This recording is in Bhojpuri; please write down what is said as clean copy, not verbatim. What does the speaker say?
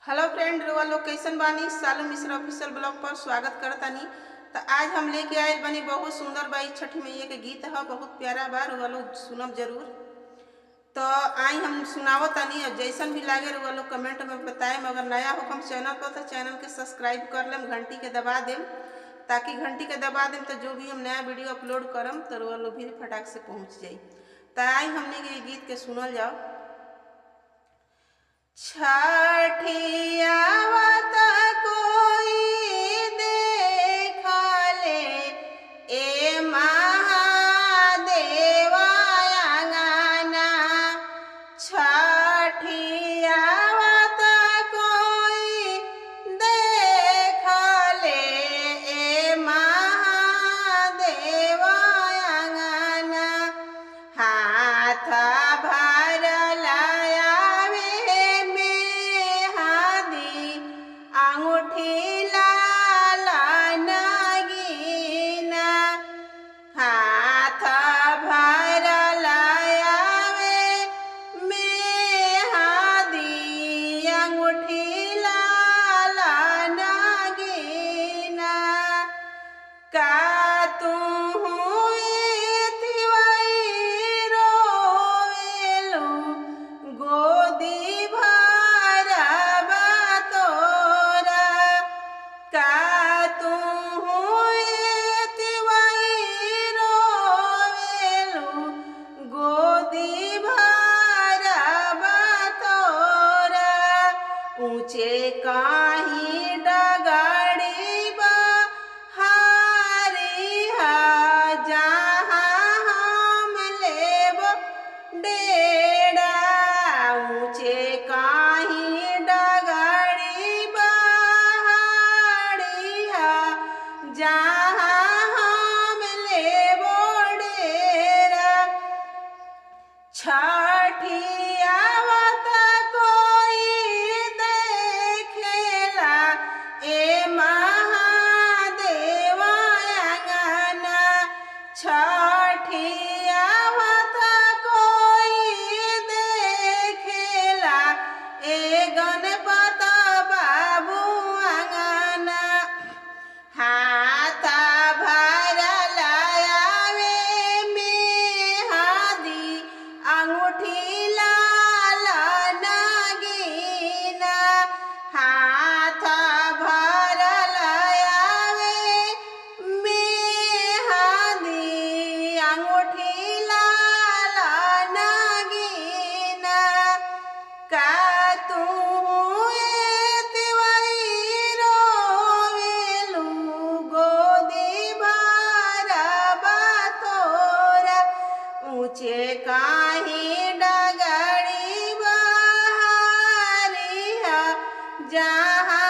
हेलो फ्रेंड, रुआ लोग कैसन बानी। सालू मिश्रा ऑफिशियल ब्लॉग पर स्वागत करतानी। तो आज हम लेके आए बनी बहुत सुंदर बाई छठी मैया के गीत है, बहुत प्यारा बा। रुआ लोग सुनब जरूर। तो आई हम सुनावतानी और जैसन भी लागे रुआ लोग कमेंट में बताएं। अगर नया हो हम चैनल पर तो चैनल के सब्सक्राइब कर लेम, घंटी के दबा देम, ताकि घंटी के दबा देम तो जो भी हम नया वीडियो अपलोड करम तो रुआ लोग भी फटाक से पहुँच जाई। तो आई हमने के गीत के सुनल जाओ। छठिया कोई देखा ले ए महादेवा अंगना। छठिया कोई देखा ले ए महादेवा अंगना। हाथ भरल आवे मेहदी अंगूठी लाल नगीना। हाथ भरल आवे मेहदी अंगूठी लाल नगीना। का तू गोदी भरबा तोरा। का तू गोदी भरबा तोरा। ऊँचे काही डगड़ी बहारिहा जहाँ हम लेब डेरा। ऊँचे काही डगड़ी बहारिहा जहाँ हम लेब डेरा। छठिया कोई देखेला ए महादेवा अंगना। छठिया कोई देखेला ए गणपत बाबू अंगना। हाथ भरल आवे मेहदी अंगूठी लाल नगीना। हाथ भरल आवे मेहदी अंगूठी लाल नगीना। का तू गोदी भरबा तोरा। ऊँचे काही डगड़ी बहारिहा जहाँ